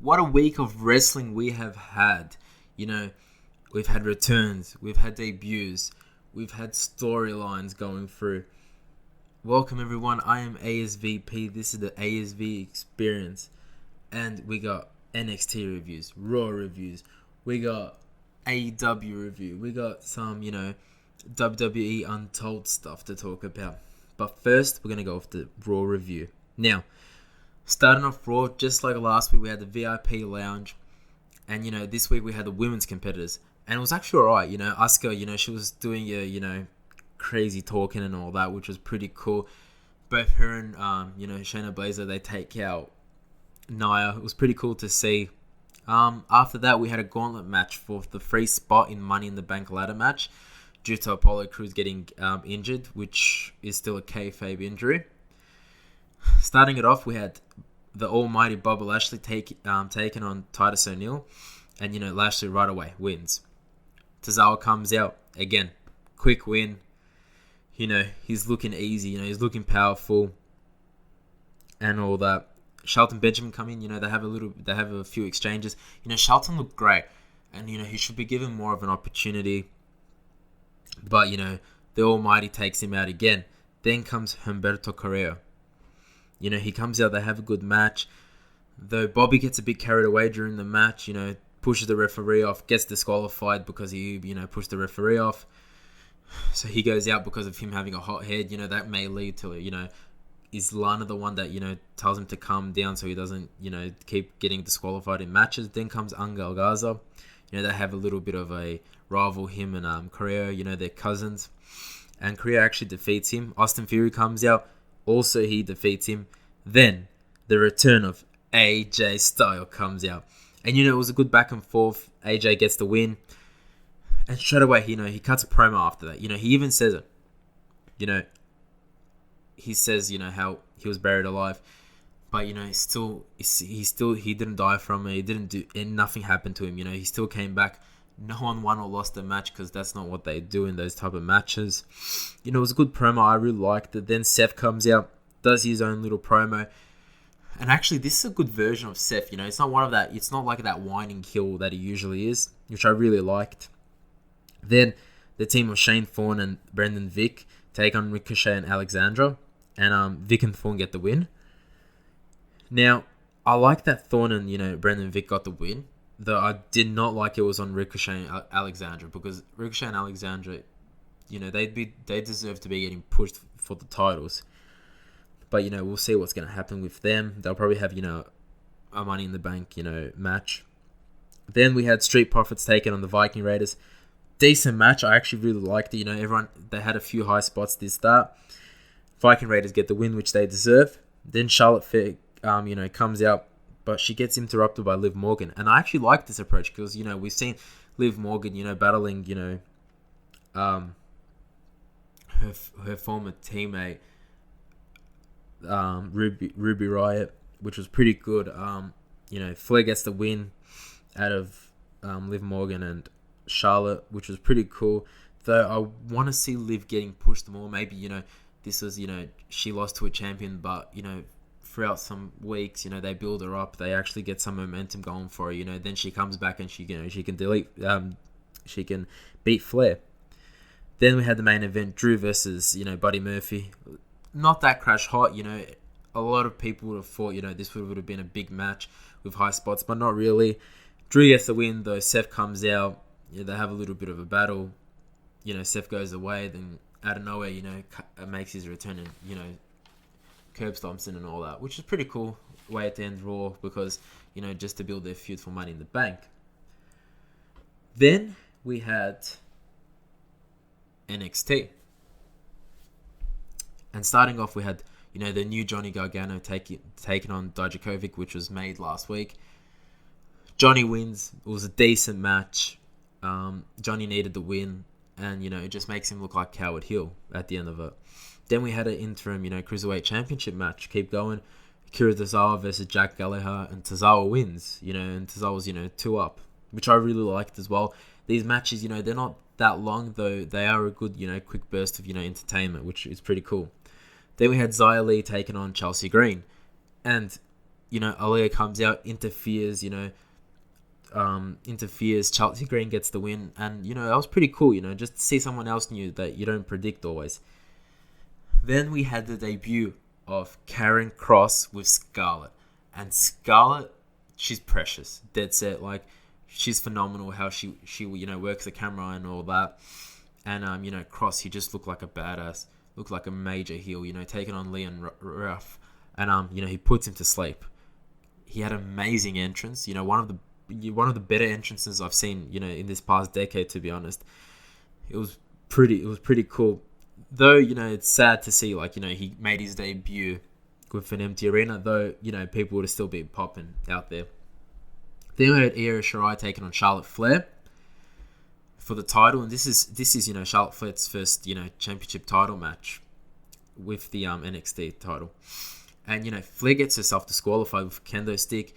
what a week of wrestling we have had. You know, we've had returns, we've had debuts, we've had storylines going through. Welcome everyone, I am ASVP, this is the ASV experience. And we got NXT reviews, Raw reviews, we got AEW review, we got some, WWE Untold stuff to talk about. But first, we're going to go off the Raw review. Now, starting off Raw, just like last week, we had the VIP lounge. And, this week we had the women's competitors. And it was actually alright, Asuka, she was doing a, crazy talking and all that, which was pretty cool. Both her and, Shayna Baszler, they take out Nia. It was pretty cool to see. After that, we had a gauntlet match for the free spot in Money in the Bank ladder match due to Apollo Crews getting injured, which is still a kayfabe injury. Starting it off, we had the almighty Bobby Lashley taking on Titus O'Neil, and Lashley right away wins. Tozawa comes out again, quick win. He's looking easy. He's looking powerful, and all that. Shelton Benjamin come in. They have a few exchanges. Shelton looked great, and he should be given more of an opportunity. But the Almighty takes him out again. Then comes Humberto Carrera. He comes out. They have a good match. Though Bobby gets a bit carried away during the match. Pushes the referee off. Gets disqualified because he pushed the referee off. So he goes out because of him having a hot head. That may lead to is Lana the one that tells him to calm down so he doesn't keep getting disqualified in matches. Then comes Angel Garza. They have a little bit of a rival, him and Carrera. They're cousins, and Carrera actually defeats him. Austin Theory comes out, also he defeats him. Then the return of AJ Styles comes out, and it was a good back and forth. AJ gets the win, and straight away he cuts a promo after that. He even says it. He says how he was buried alive, but he didn't die from it. He didn't do, and nothing happened to him. He still came back. No one won or lost the match because that's not what they do in those type of matches. It was a good promo. I really liked it. Then Seth comes out, does his own little promo, and actually this is a good version of Seth. It's not one of that. It's not like that whining heel that he usually is, which I really liked. Then the team of Shane Thorne and Brendan Vick take on Ricochet and Alexandra, and Vick and Thorne get the win. Now, I like that Thorne and Brendan Vick got the win, though I did not like it was on Ricochet and Alexandra, because Ricochet and Alexandra, they deserve to be getting pushed for the titles. But we'll see what's going to happen with them. They'll probably have a Money in the Bank match. Then we had Street Profits taking on the Viking Raiders. Decent match. I actually really liked it. Everyone, they had a few high spots this start. Viking Raiders get the win, which they deserve. Then Charlotte Flair, comes out, but she gets interrupted by Liv Morgan. And I actually like this approach because, we've seen Liv Morgan, battling, her former teammate, Ruby Riott, which was pretty good. Flair gets the win out of Liv Morgan and Charlotte, which was pretty cool. Though I want to see Liv getting pushed more. Maybe, this was, she lost to a champion, but, throughout some weeks, they build her up. They actually get some momentum going for her. Then she comes back and she can beat Flair. Then we had the main event, Drew versus, Buddy Murphy. Not that crash hot, a lot of people would have thought, this would have been a big match with high spots, but not really. Drew gets the win, though. Seth comes out. They have a little bit of a battle. Seth goes away, then out of nowhere, makes his return and, curb stomps in and all that, which is pretty cool way to end Raw because, just to build their feud for Money in the Bank. Then we had NXT. And starting off, we had, the new Johnny Gargano taking on Dijakovic, which was made last week. Johnny wins. It was a decent match. Johnny needed the win. And, it just makes him look like Coward Hill at the end of it. Then we had an interim, Cruiserweight Championship match. Keep going. Akira Tozawa versus Jack Gallagher. And Tozawa wins, and Tozawa's, 2 up. Which I really liked as well. These matches, they're not that long, though they are a good, quick burst of, entertainment, which is pretty cool. Then we had Xia Li taking on Chelsea Green. And, Aaliyah comes out, interferes, Chelsea Green gets the win. And, that was pretty cool, just to see someone else new that you don't predict always. Then we had the debut of Karen Cross with Scarlett. And Scarlett, she's precious. Dead set. Like, she's phenomenal how she works the camera and all that. And, Cross, he just looked like a badass. Looked like a major heel, taking on Leon Ruff. And, he puts him to sleep. He had an amazing entrance. One of the better entrances I've seen, in this past decade, to be honest. It was pretty cool. Though, it's sad to see, he made his debut with an empty arena, though, people would have still been popping out there. Then we had Io Shirai taking on Charlotte Flair for the title, and this is Charlotte Flair's first, championship title match with the NXT title. And, Flair gets herself disqualified with a kendo stick.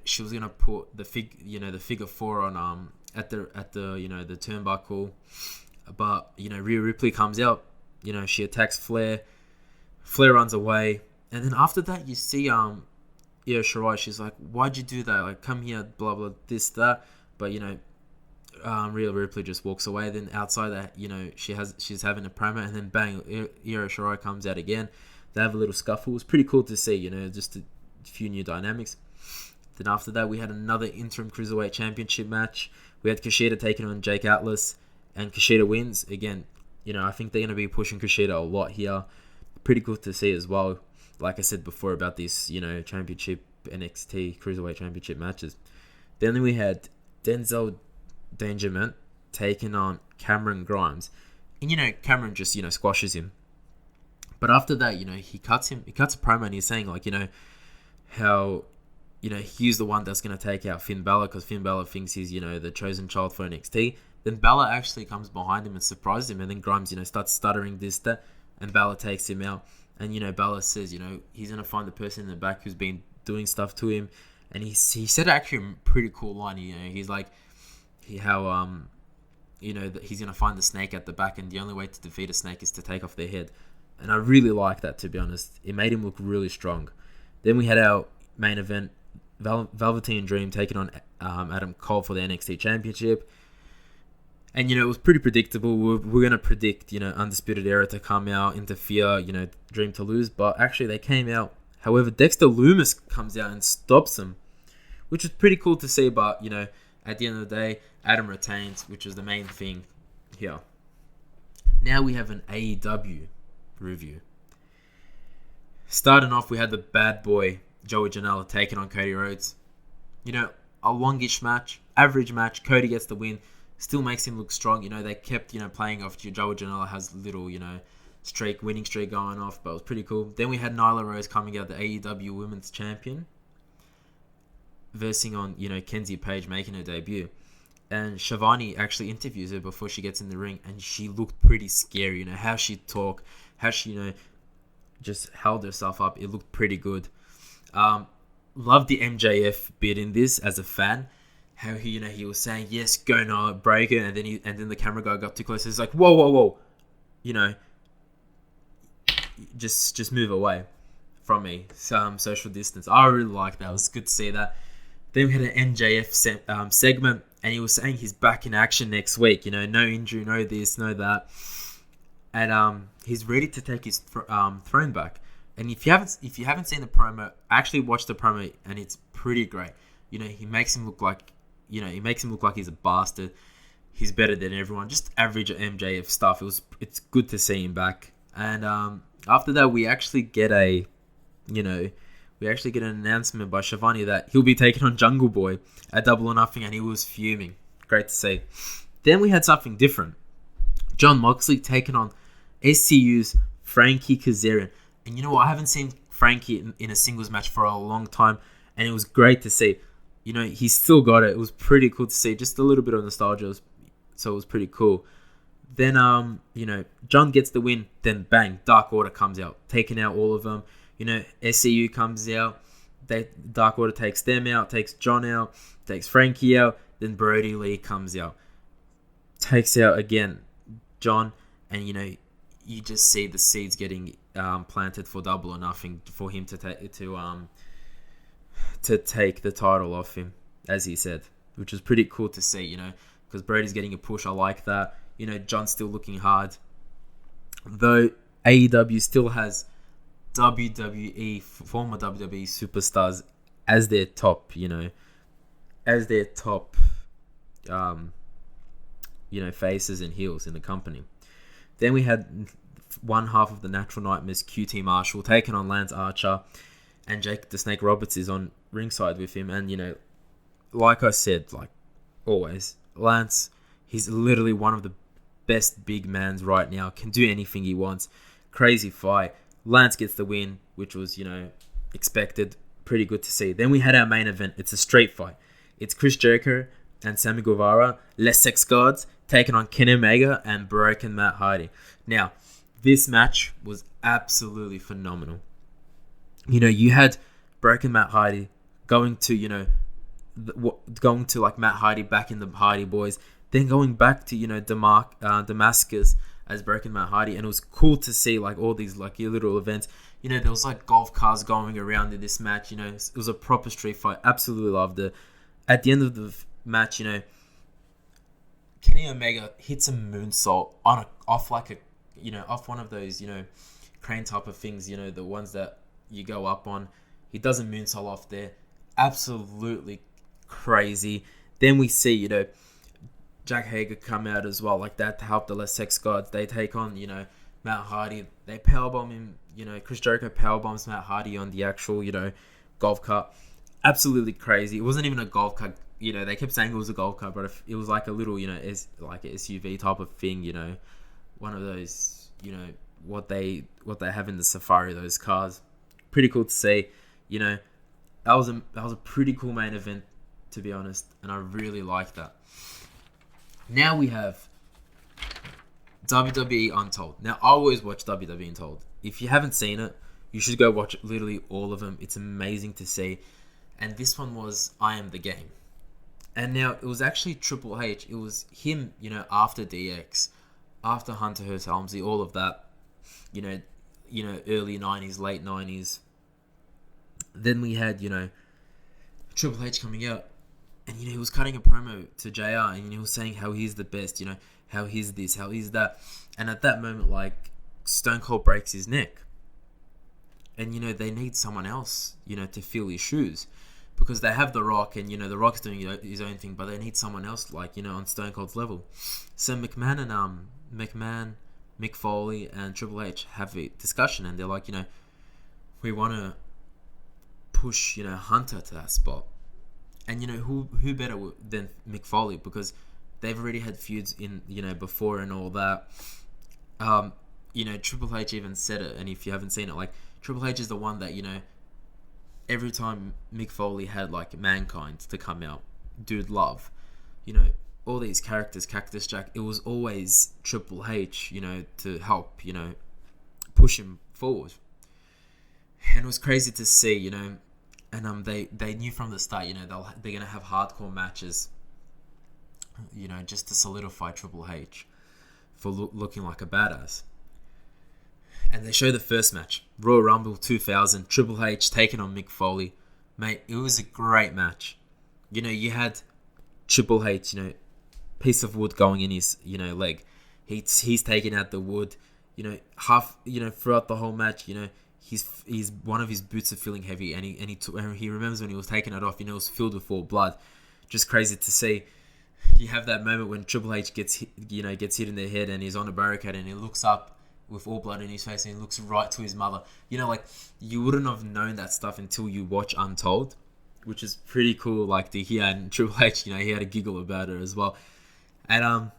She was going to put the figure four on at the turnbuckle. But, Rhea Ripley comes out. She attacks Flair. Flair runs away. And then after that, you see Io Shirai. She's like, why'd you do that? Like, come here, blah, blah, this, that. But, Rhea Ripley just walks away. Then outside that, she's having a promo. And then bang, Io Shirai comes out again. They have a little scuffle. It was pretty cool to see, just a few new dynamics. Then after that, we had another interim Cruiserweight Championship match. We had Kushida taking on Jake Atlas. And Kushida wins. Again, I think they're going to be pushing Kushida a lot here. Pretty cool to see as well. Like I said before about these, championship NXT Cruiserweight Championship matches. Then we had Denzel Dangermont taking on Cameron Grimes. And, Cameron just, squashes him. But after that, he cuts a promo and he's saying, how, he's the one that's going to take out Finn Balor because Finn Balor thinks he's, the chosen child for NXT. Then Balor actually comes behind him and surprises him. And then Grimes, starts stuttering this, that. And Balor takes him out. And, Balor says, he's going to find the person in the back who's been doing stuff to him. And he said actually a pretty cool line. He's like, he's going to find the snake at the back. And the only way to defeat a snake is to take off their head. And I really like that, to be honest. It made him look really strong. Then we had our main event, Velveteen Dream taking on Adam Cole for the NXT Championship. And, it was pretty predictable. We're going to predict, Undisputed Era to come out, interfere, Dream to lose. But actually, they came out. However, Dexter Lumis comes out and stops them, which was pretty cool to see. But, at the end of the day, Adam retains, which is the main thing here. Now we have an AEW review. Starting off, we had the bad boy Joey Janela taking on Cody Rhodes. A longish match, average match. Cody gets the win. Still makes him look strong. They kept, playing off Joey Janela has little, winning streak going off, but it was pretty cool. Then we had Nyla Rose coming out, the AEW Women's Champion, versing on, Kenzie Page making her debut. And Shivani actually interviews her before she gets in the ring, and she looked pretty scary. How she talked, how she, just held herself up. It looked pretty good. Love the MJF bit in this as a fan. How he was saying, yes, go Nyla, break it, and then the camera guy got too close. It's like, whoa, just move away from me. Some social distance. I really like that. It was good to see that. Then we had an MJF segment, and he was saying he's back in action next week. No injury, no this, no that, and he's ready to take his throne back. And if you haven't seen the promo, actually watch the promo, and it's pretty great. He makes him look like he's a bastard. He's better than everyone. Just average MJF stuff. It's good to see him back. And after that, we actually get an announcement by Shivani that he'll be taking on Jungle Boy at Double or Nothing, and he was fuming. Great to see. Then we had something different. Jon Moxley taking on SCU's Frankie Kazarian. And I haven't seen Frankie in a singles match for a long time, and it was great to see. He's still got it. It was pretty cool to see. Just a little bit of nostalgia, so it was pretty cool. Then, John gets the win. Then, bang, Dark Order comes out, taking out all of them. SCU comes out. Dark Order takes them out, takes John out, takes Frankie out. Then Brody Lee comes out, takes out again John, and you just see the seeds getting planted for Double or Nothing for him to to take the title off him, as he said, which was pretty cool to see, because Brody's getting a push. I like that. John's still looking hard. Though AEW still has former WWE superstars as their top, faces and heels in the company. Then we had one half of the Natural Nightmares, QT Marshall, taking on Lance Archer, and Jake the Snake Roberts is on ringside with him. And, like I said, like always, Lance, he's literally one of the best big mans right now, can do anything he wants. Crazy fight. Lance gets the win, which was, expected. Pretty good to see. Then we had our main event. It's a street fight. It's Chris Jericho and Sammy Guevara, Les Sex Gods, taking on Kenny Omega and Broken Matt Hardy. Now, this match was absolutely phenomenal. You had Broken Matt Hardy going to, like Matt Hardy back in the Hardy Boys, then going back to, Damascus as Broken Matt Hardy, and it was cool to see like all these like little events. There was like golf cars going around in this match. It was a proper street fight. Absolutely loved it. At the end of the match, Kenny Omega hits a moonsault off one of those, crane type of things, the ones that you go up on. He does a moonsault off there. Absolutely crazy. Then we see, Jack Hager come out as well, like that, to help the Les Sex Gods. They take on, Matt Hardy. They powerbomb him, Chris Jericho powerbombs Matt Hardy on the actual, golf cart. Absolutely crazy. It wasn't even a golf cart. They kept saying it was a golf cart, but it was like a little, like an SUV type of thing, one of those, what they have in the safari, those cars. Pretty cool to see. That was a pretty cool main event, to be honest, and I really like that. Now we have WWE Untold. Now, I always watch WWE Untold. If you haven't seen it, you should go watch literally all of them. It's amazing to see. And this one was I Am the Game. And now, it was actually Triple H. It was him, after DX, after Hunter Hearst Helmsley, all of that, early 90s, late 90s. Then we had, Triple H coming out. And, he was cutting a promo to JR, and he was saying how he's the best, how he's this, how he's that. And at that moment, like, Stone Cold breaks his neck. And, they need someone else, to fill his shoes. Because they have The Rock, and, The Rock's doing his own thing, but they need someone else, like, on Stone Cold's level. So McMahon, Mick Foley, and Triple H have a discussion, and they're like, we want to push, Hunter to that spot. And, who better than Mick Foley, because they've already had feuds in, before and all that. Triple H even said it, and if you haven't seen it, like, Triple H is the one that, every time Mick Foley had, like, Mankind to come out, Dude Love, all these characters, Cactus Jack, it was always Triple H, to help, push him forward. And it was crazy to see, and they knew from the start, they're gonna have hardcore matches, just to solidify Triple H for looking like a badass. And they show the first match, Royal Rumble 2000, Triple H taking on Mick Foley. Mate, it was a great match. You had Triple H, piece of wood going in his, leg. He's taking out the wood, throughout the whole match, he's one of his boots are feeling heavy, and he remembers when he was taking it off, it was filled with all blood. Just crazy to see. You have that moment when Triple H gets hit in the head, and he's on a barricade, and he looks up with all blood in his face, and he looks right to his mother. Like, you wouldn't have known that stuff until you watch Untold, which is pretty cool, like, to hear. And Triple H, he had a giggle about it as well. And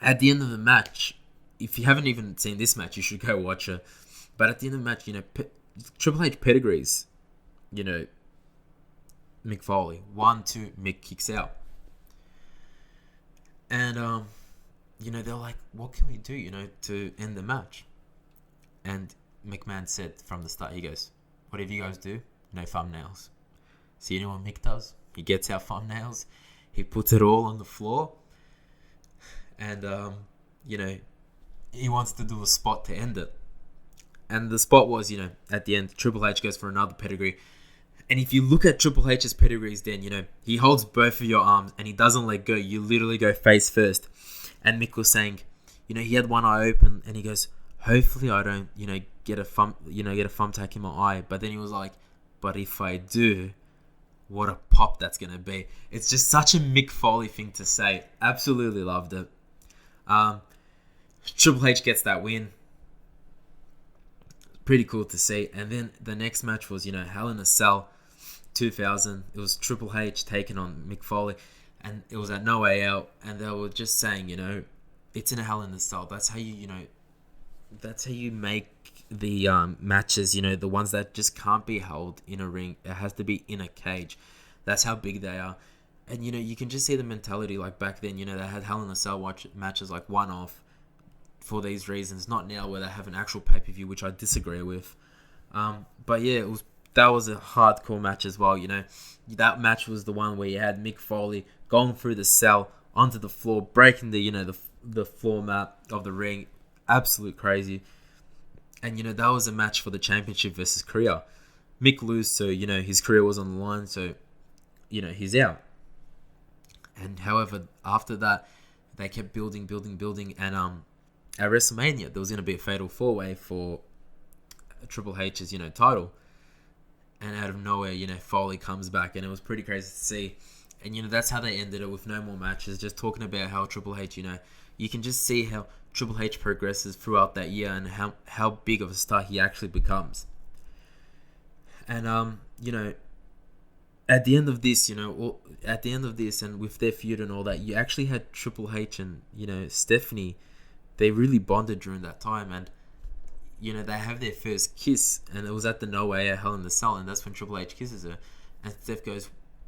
at the end of the match, if you haven't even seen this match, you should go watch it. But at the end of the match, Triple H pedigrees, Mick Foley. 1-2, Mick kicks out. And, they're like, what can we do, to end the match? And McMahon said from the start, he goes, whatever you guys do, no thumbnails. So you know what Mick does? He gets our thumbnails. He puts it all on the floor. And, he wants to do a spot to end it. And the spot was, at the end, Triple H goes for another pedigree. And if you look at Triple H's pedigrees, then, he holds both of your arms and he doesn't let go. You literally go face first. And Mick was saying, he had one eye open and he goes, hopefully I don't, get a thumbtack in my eye. But then he was like, but if I do, what a pop that's going to be. It's just such a Mick Foley thing to say. Absolutely loved it. Triple H gets that win. Pretty cool to see. And then the next match was, Hell in a Cell 2000. It was Triple H taking on Mick Foley. And it was at No Way Out. And they were just saying, it's in a Hell in a Cell. That's how that's how you make the matches, the ones that just can't be held in a ring. It has to be in a cage. That's how big they are. And, you can just see the mentality, like back then, they had Hell in a Cell matches like one-off for these reasons. Not now where they have an actual pay-per-view, which I disagree with. But yeah, that was a hardcore match as well, That match was the one where you had Mick Foley going through the cell onto the floor, breaking the floor mat of the ring. Absolute crazy. And, that was a match for the championship versus career. Mick lose, so, his career was on the line, so, he's out. And however, after that, they kept building, and at WrestleMania, there was going to be a fatal four-way for Triple H's, title. And out of nowhere, Foley comes back, and it was pretty crazy to see. And, that's how they ended it with no more matches, just talking about how Triple H, you can just see how Triple H progresses throughout that year and how big of a star he actually becomes. And, at the end of this, and with their feud and all that, you actually had Triple H and, Stephanie. They really bonded during that time, and, they have their first kiss, and it was at the No Way Out Hell in the Cell, and that's when Triple H kisses her. And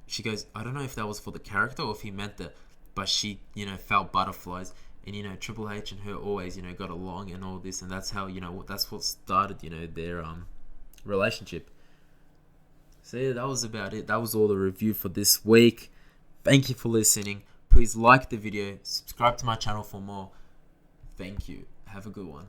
she goes, I don't know if that was for the character or if he meant that, but she, felt butterflies. And, Triple H and her always, got along and all this. And that's how, that's what started, their relationship. So, yeah, that was about it. That was all the review for this week. Thank you for listening. Please like the video. Subscribe to my channel for more. Thank you. Have a good one.